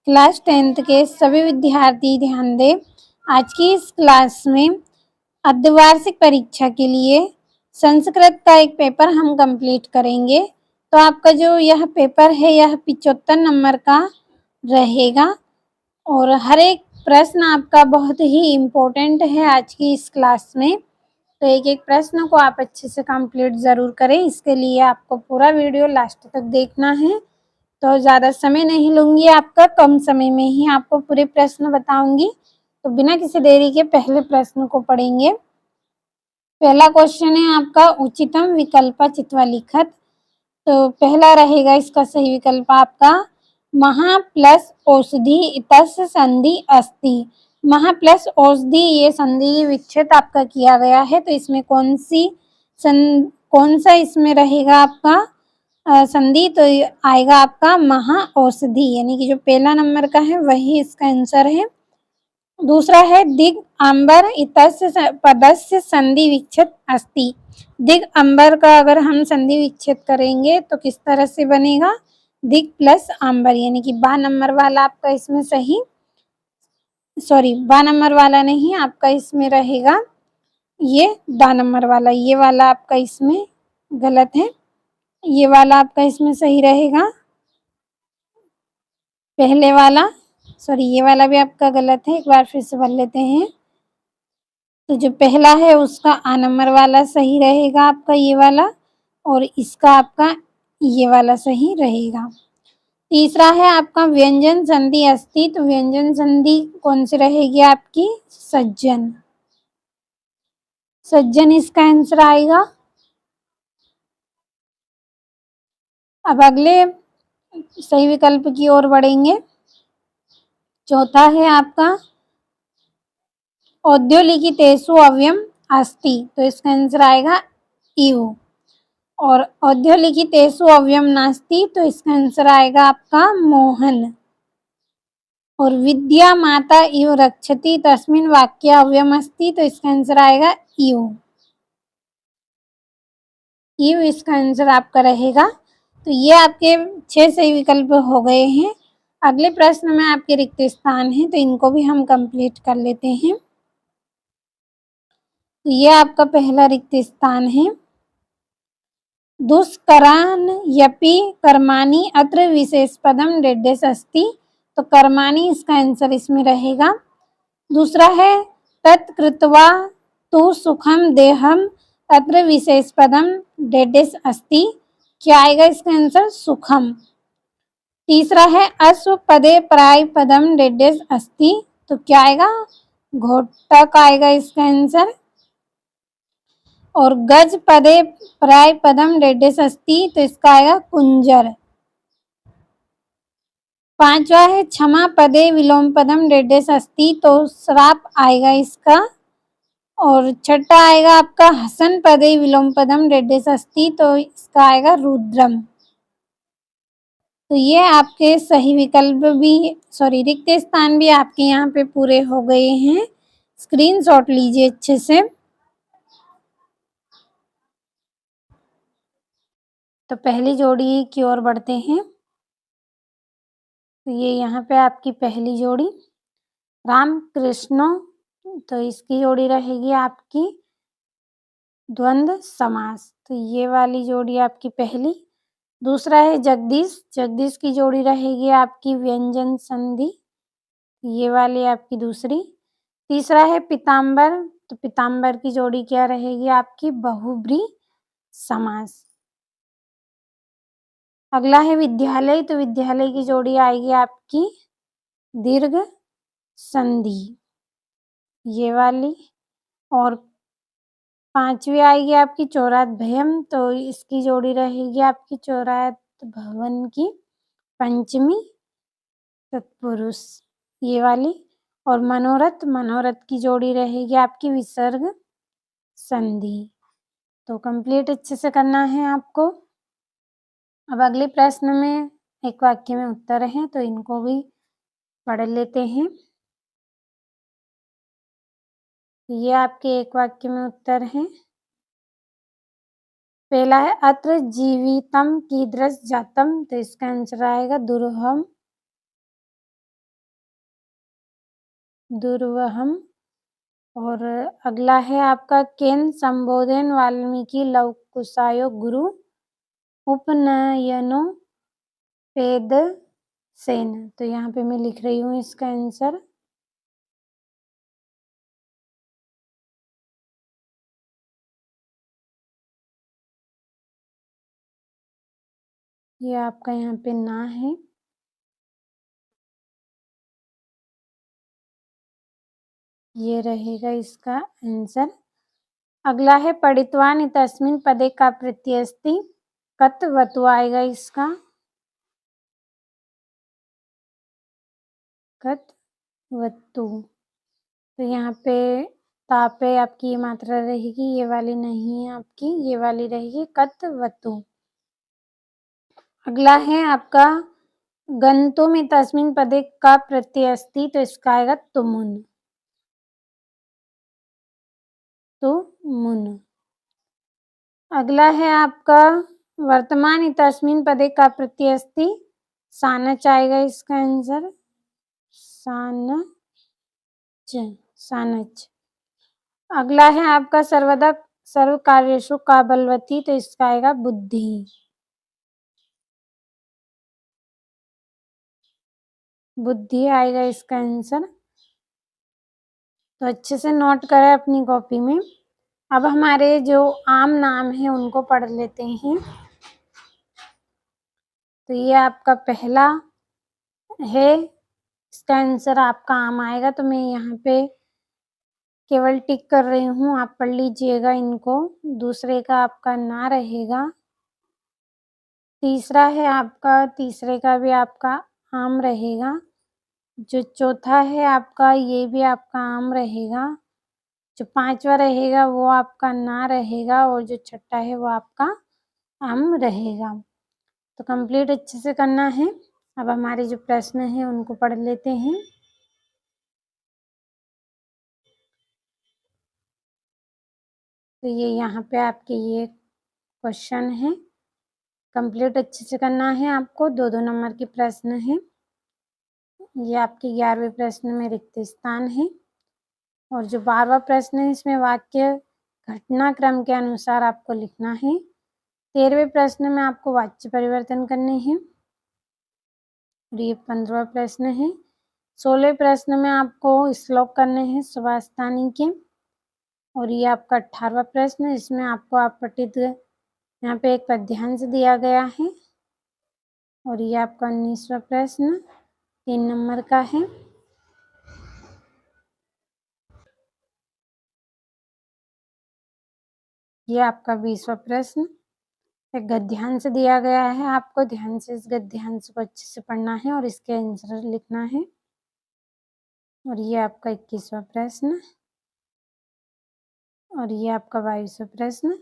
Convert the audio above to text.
Class 10th के सभी विद्यार्थी ध्यान दें। आज की इस क्लास में अर्धवार्षिक परीक्षा के लिए संस्कृत का एक पेपर हम कंप्लीट करेंगे। तो आपका जो यह पेपर है यह 75 नंबर का रहेगा और हर एक प्रश्न आपका बहुत ही इम्पोर्टेंट है आज की इस क्लास में। तो एक एक प्रश्न को आप अच्छे से कंप्लीट ज़रूर करें। इसके लिए आपको पूरा वीडियो लास्ट तक देखना है। तो ज़्यादा समय नहीं लूँगी आपका, कम समय में ही आपको पूरे प्रश्न बताऊंगी। तो बिना किसी देरी के पहले प्रश्न को पढ़ेंगे। पहला क्वेश्चन है आपका उचितम विकल्प चित्वा लिखत। तो पहला रहेगा इसका सही विकल्प आपका महा प्लस औषधि इतस्य संधि अस्ति। महा प्लस औषधि ये संधि विच्छेद आपका किया गया है। तो इसमें कौन सा इसमें रहेगा आपका संधि? तो आएगा आपका महा औषधि, यानी कि जो पहला नंबर का है वही इसका आंसर है। दूसरा है दिग अंबर इतस्य पदस्य संधि विच्छेद अस्ति। दिग अंबर का अगर हम संधि विच्छेद करेंगे तो किस तरह से बनेगा? दिग प्लस अंबर, यानी कि बा नंबर वाला आपका इसमें सही, बा नंबर वाला नहीं, आपका इसमें रहेगा ये दा नंबर वाला, ये वाला आपका इसमें गलत है, ये वाला आपका इसमें सही रहेगा पहले वाला। ये वाला भी आपका गलत है, एक बार फिर से पढ़ लेते हैं। तो जो पहला है उसका आ नंबर वाला सही रहेगा आपका ये वाला, और इसका आपका ये वाला सही रहेगा। तीसरा है आपका व्यंजन संधि अस्ति। तो व्यंजन संधि कौन सी रहेगी आपकी? सज्जन। सज्जन इसका आंसर आएगा। अब अगले सही विकल्प की ओर बढ़ेंगे। चौथा है आपका औद्योलिखितेषु अव्ययम अस्ति। तो इसका आंसर आएगा इव। और औद्योलिखितेषु अव्ययम नास्ति। तो इसका आंसर आएगा आपका मोहन। और विद्या माता इव रक्षति तस्मिन् वाक्य अव्ययम अस्ति। तो इसका आंसर आएगा इव। इव इसका आंसर आपका रहेगा। तो ये आपके 6 सही विकल्प हो गए हैं। अगले प्रश्न में आपके रिक्त स्थान हैं, तो इनको भी हम कंप्लीट कर लेते हैं। तो ये आपका पहला रिक्त स्थान है। दुष्करान्यपि कर्माणि अत्र विशेष पदम डेडेश अस्ति। तो कर्माणि इसका आंसर इसमें रहेगा। दूसरा है तत्कृत्वा तु सुखम देहम अत्र विशेष पदम डेडेश अस्ति। क्या आएगा इसका आंसर? सुखम। तीसरा है अश्व पदे प्राय पदम डेडेश अस्ति। तो क्या आएगा? घोटक आएगा इसका आंसर। और गज पदे प्राय पदम डेडेश अस्ति। तो इसका आएगा कुंजर। पांचवा है क्षमा पदे विलोम पदम डेडेश अस्ति। तो श्राप आएगा इसका। और छठा आएगा आपका हसन पदे विलोम पदम डेडेश अस्ति। तो इसका आएगा रुद्रम। तो ये आपके सही विकल्प भी रिक्त स्थान भी आपके यहाँ पे पूरे हो गए हैं। स्क्रीनशॉट लीजिए अच्छे से। तो पहली जोड़ी की ओर बढ़ते हैं। तो ये यहाँ पे आपकी पहली जोड़ी राम कृष्ण। तो इसकी जोड़ी रहेगी आपकी द्वंद्व समास। तो ये वाली जोड़ी आपकी पहली। दूसरा है जगदीश। जगदीश की जोड़ी रहेगी आपकी व्यंजन संधि, ये वाली आपकी दूसरी। तीसरा है पीताम्बर। तो पीताम्बर की जोड़ी क्या रहेगी आपकी? बहुब्री समास। अगला है विद्यालय। तो विद्यालय की जोड़ी आएगी आपकी दीर्घ संधि, ये वाली। और पांचवी आएगी आपकी चौरात भयम। तो इसकी जोड़ी रहेगी आपकी चौरात भवन की पंचमी तत्पुरुष, ये वाली। और मनोरथ, मनोरथ की जोड़ी रहेगी आपकी विसर्ग संधि। तो कंप्लीट अच्छे से करना है आपको। अब अगले प्रश्न में एक वाक्य में उत्तर है, तो इनको भी पढ़ लेते हैं। ये आपके एक वाक्य में उत्तर है। पहला है अत्र जीवितम कीदृश जातम। तो इसका आंसर आएगा दुर्गम। दुर्वहम। और अगला है आपका केन संबोधन वाल्मीकि लवकुशायो गुरु उपनयनो पेद सेन। तो यहाँ पे मैं लिख रही हूँ इसका आंसर। ये आपका यहाँ पे ना है। ये रहेगा इसका आंसर। अगला है पठितवान इत्यस्मिन् पदे का प्रत्यय अस्ति। कत वतु आएगा इसका। कत वतु। तो यहाँ पे ता पे आपकी ये मात्रा रहेगी, ये वाली नहीं है आपकी, ये वाली रहेगी कत वतु। अगला है आपका गन्तुम् इत्यस्मिन् पदे का प्रत्यय अस्ति। तो इसका आएगा तुमुन। तुमुन। अगला है आपका वर्तमान इत्यस्मिन् पदे का प्रत्यय अस्ति। सानच आएगा इसका आंसर। सानच। सानच। अगला है आपका सर्वदा सर्व कार्येषु का बलवती। तो इसका आएगा बुद्धि। बुद्धि आएगा इसका आंसर। तो अच्छे से नोट करें अपनी कॉपी में। अब हमारे जो आम नाम है उनको पढ़ लेते हैं। तो ये आपका पहला है, इसका आंसर आपका आम आएगा। तो मैं यहाँ पे केवल टिक कर रही हूँ, आप पढ़ लीजिएगा इनको। दूसरे का आपका ना रहेगा। तीसरा है आपका, तीसरे का भी आपका आम रहेगा। जो चौथा है आपका, ये भी आपका आम रहेगा। जो पांचवा रहेगा वो आपका ना रहेगा। और जो छठा है वो आपका आम रहेगा। तो कंप्लीट अच्छे से करना है। अब हमारे जो प्रश्न है उनको पढ़ लेते हैं। तो ये यहाँ पे आपके ये क्वेश्चन है, कंप्लीट अच्छे से करना है आपको। 2-2 नंबर के प्रश्न है। ये आपके 11वें प्रश्न में रिक्त स्थान है। और जो 12वां प्रश्न है इसमें वाक्य घटनाक्रम के अनुसार आपको लिखना है। 13वें प्रश्न में आपको वाच्य परिवर्तन करने हैं। और ये 15वां प्रश्न है। 16वें प्रश्न में आपको श्लोक करने हैं सुभाषितानी के। और ये आपका 18वां प्रश्न है, इसमें आपको अपठित यहाँ पे एक पद्यांश दिया गया है। और ये आपका 19वां प्रश्न 3 नंबर का है। ये आपका 20वां प्रश्न एक गद्यांश दिया गया है। आपको ध्यान से इस गद्यांश को अच्छे से पढ़ना है और इसके आंसर लिखना है। और ये आपका 21वां प्रश्न। और ये आपका 22वां प्रश्न।